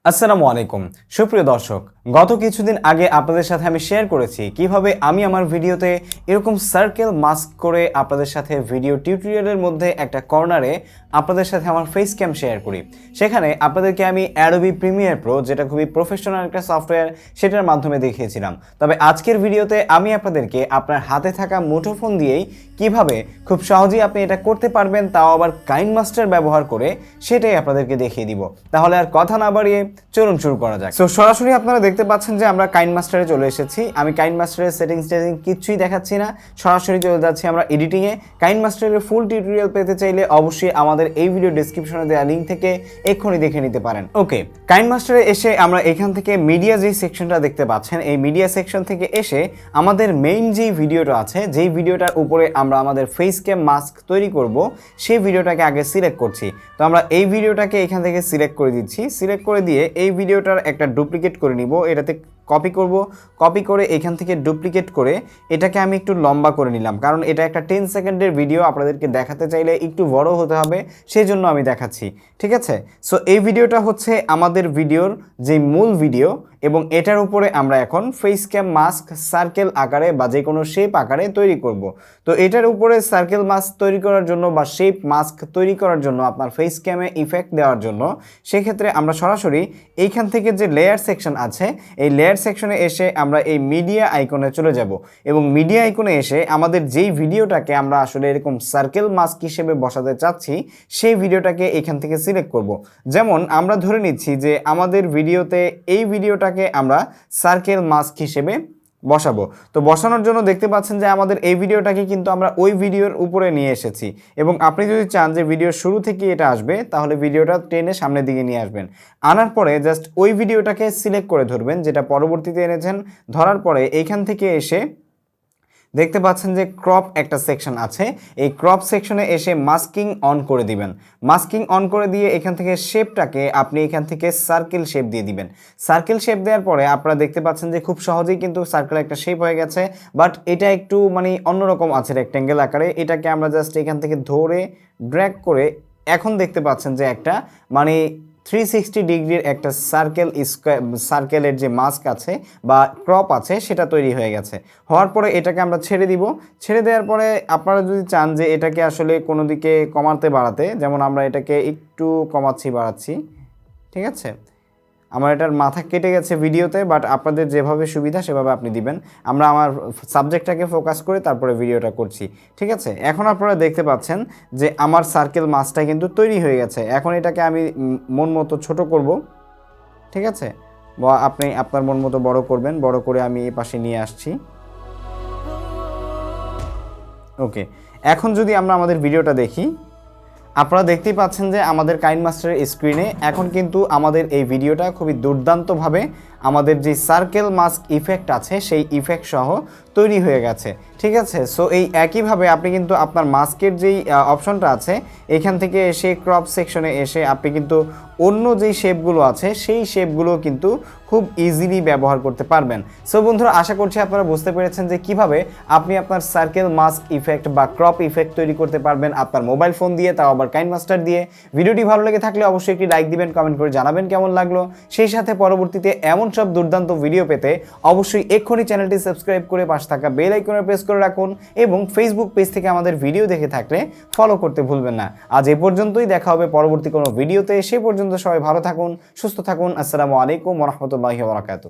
আসসালামু আলাইকুম সুপ্রিয় দর্শক, গত কিছুদিন আগে আপনাদের সাথে আমি শেয়ার করেছি কিভাবে আমি আমার ভিডিওতে এরকম সার্কেল মাস্ক করে আপনাদের সাথে ভিডিও টিউটোরিয়ালের মধ্যে একটা কর্নারে আপনাদের সাথে আমার ফেস ক্যাম শেয়ার করি। সেখানে আপনাদেরকে আমি অ্যাডোবি প্রিমিয়ার প্রো, যেটা খুবই প্রফেশনাল একটা সফটওয়্যার, সেটার মাধ্যমে দেখিয়েছিলাম। তবে আজকের ভিডিওতে আমি আপনাদেরকে আপনার হাতে থাকা মুঠোফোন দিয়েই কিভাবে খুব সহজেই আপনি এটা করতে পারবেন, তাও আবার কাইনমাস্টার ব্যবহার করে, সেটাই আপনাদেরকে দেখিয়ে দিব। তাহলে আর কথা না বাড়িয়ে চলুন শুরু করা যাক। সো সরাসরি আপনারা দেখতে পাচ্ছেন যে আমরা কাইনমাস্টারে চলে এসেছি। আমি কাইনমাস্টারের সেটিংস কিছুই দেখাচ্ছি না, সরাসরি চলে যাচ্ছি আমরা এডিটিংয়ে। কাইনমাস্টারের ফুল টিউটোরিয়াল পেতে চাইলে অবশ্যই আমাদের এই ভিডিও ডেসক্রিপশনে দেওয়া লিঙ্ক থেকে এক্ষুনি দেখে নিতে পারেন। ওকে, কাইনমাস্টারে এসে আমরা এখান থেকে মিডিয়া যেই সেকশনটা দেখতে পাচ্ছেন, এই মিডিয়া সেকশন থেকে এসে আমাদের মেইন যেই ভিডিওটা আছে, যেই ভিডিওটার উপরে আমরা আমাদের ফেস ক্যাম মাস্ক তৈরি করব, সেই ভিডিওটাকে আগে সিলেক্ট করছি। তো আমরা এই ভিডিওটাকে এখান থেকে সিলেক্ট করে দিচ্ছি। সিলেক্ট করে দিয়ে এই ভিডিওটার একটা ডুপ্লিকেট করে নিব, এটাতে কপি করব। কপি করে এখান থেকে ডুপ্লিকেট করে এটাকে আমি একটু লম্বা করে নিলাম, কারণ এটা একটা 10 সেকেন্ডের ভিডিও, আপনাদেরকে দেখাতে চাইলে একটু বড় হতে হবে, সেই জন্য আমি দেখাচ্ছি। ঠিক আছে, সো এই ভিডিওটা হচ্ছে আমাদের ভিডিওর যে মূল ভিডিও, এবং এটার উপরে আমরা এখন ফেস ক্যাম মাস্ক সার্কেল আকারে বা যে কোনো শেপ আকারে তৈরি করব। তো এটার উপরে সার্কেল মাস্ক তৈরি করার জন্য বা শেপ মাস্ক তৈরি করার জন্য, আপনার ফেস ক্যামে ইফেক্ট দেওয়ার জন্য, সেক্ষেত্রে আমরা সরাসরি এইখান থেকে যে লেয়ার সেকশন আছে, এই লেয়ার সেকশনে এসে আমরা এই মিডিয়া আইকনে চলে যাব, এবং মিডিয়া আইকনে এসে আমাদের যেই ভিডিওটাকে আমরা আসলে এরকম সার্কেল মাস্ক হিসেবে বসাতে চাচ্ছি, সেই ভিডিওটাকে এখান থেকে সিলেক্ট করব। যেমন আমরা ধরে নিচ্ছি যে আমাদের ভিডিওতে এই ভিডিওটাকে আমরা সার্কেল মাস্ক হিসেবে বসাবো। তো বসানোর জন্য দেখতে পাচ্ছেন যে আমাদের এই ভিডিওটাকে কিন্তু আমরা ওই ভিডিওর উপরে নিয়ে এসেছি, এবং আপনি যদি চান যে ভিডিওর শুরু থেকে এটা আসবে, তাহলে ভিডিওটা টেনে সামনের দিকে নিয়ে আসবেন। আনার পরে জাস্ট ওই ভিডিওটাকে সিলেক্ট করে ধরবেন, যেটা পরবর্তীতে এনেছেন। ধরার পরে এইখান থেকে এসে দেখতে পাচ্ছেন যে ক্রপ একটা সেকশন আছে, এই ক্রপ সেকশনে এসে মাস্কিং অন করে দিবেন। মাস্কিং অন করে দিয়ে এখান থেকে শেপটাকে আপনি এখান থেকে সার্কেল শেপ দিয়ে দিবেন। সার্কেল শেপ দেওয়ার পরে আপনারা দেখতে পাচ্ছেন যে খুব সহজেই কিন্তু সার্কেল একটা শেপ হয়ে গেছে, বাট এটা একটু অন্যরকম আছে রেক্ট্যাঙ্গেল আকারে। এটাকে আমরা জাস্ট এখান থেকে ধরে ড্র্যাগ করে এখন দেখতে পাচ্ছেন যে একটা 360 ডিগ্রির একটা সার্কেলের যে মাস্ক আছে বা ক্রপ আছে, সেটা তৈরি হয়ে গেছে। হওয়ার পরে এটাকে আমরা ছেড়ে দিব। ছেড়ে দেওয়ার পরে আপনারা যদি চান যে এটাকে আসলে কোনো দিকে কমাতে বাড়াতে, যেমন আমরা এটাকে একটু কমাচ্ছি বাড়াচ্ছি, ঠিক আছে। আমার এটার মাথা কেটে গেছে ভিডিওতে, বাট আপনাদের যেভাবে সুবিধা সেভাবে আপনি দিবেন। আমরা আমার সাবজেক্টটাকে ফোকাস করে তারপরে ভিডিওটা করছি, ঠিক আছে। এখন আপনারা দেখতে পাচ্ছেন যে আমার সার্কেল মাস্কটা কিন্তু তৈরি হয়ে গেছে। এখন এটাকে আমি মন মতো ছোট করব, ঠিক আছে, বা আপনি আপনার মন মতো বড় করবেন। বড় করে আমি এই পাশে নিয়ে আসছি। ওকে, এখন যদি আমরা আমাদের ভিডিওটা দেখি, আপনারা দেখতেই পাচ্ছেন যে আমাদের কাইনমাস্টারের স্ক্রিনে এখন কিন্তু আমাদের এই ভিডিওটা খুবই দুর্দান্তভাবে আমাদের যে সার্কেল মাস্ক ইফেক্ট আছে, সেই ইফেক্ট সহ তৈরি হয়ে গেছে, ঠিক আছে। সো এই একইভাবে আপনি কিন্তু আপনার মাস্কের যেই অপশনটা আছে, এখান থেকে এসে ক্রপ সেকশনে এসে আপনি কিন্তু অন্য যেই শেপগুলো আছে, সেই শেপগুলো কিন্তু খুব ইজিলি ব্যবহার করতে পারবেন। সো বন্ধুরা, আশা করছি আপনারা বুঝতে পেরেছেন যে কিভাবে আপনি আপনার সার্কেল মাস্ক ইফেক্ট বা ক্রপ ইফেক্ট তৈরি করতে পারবেন আপনার মোবাইল ফোন দিয়ে, তাও আবার কাইনমাস্টার দিয়ে। ভিডিওটি ভালো লেগে থাকলে অবশ্যই একটি লাইক দিবেন, কমেন্ট করে জানাবেন কেমন লাগলো। সেই সাথে পরবর্তীতে এমন সব দুর্দান্ত ভিডিও পেতে অবশ্যই এক্ষুনি চ্যানেলটি সাবস্ক্রাইব করে পাশে থাকা বেল আইকনে প্রেস করে রাখুন, এবং ফেসবুক পেজ থেকে আমাদের ভিডিও দেখে থাকলে ফলো করতে ভুলবেন না। আজ এ পর্যন্তই, দেখা হবে পরবর্তী কোনো ভিডিওতে। সে পর্যন্ত সবাই ভালো থাকুন, সুস্থ থাকুন। আসসালামু আলাইকুম ওয়া রাহমাতুল্লাহি ওয়া বারাকাতুহু।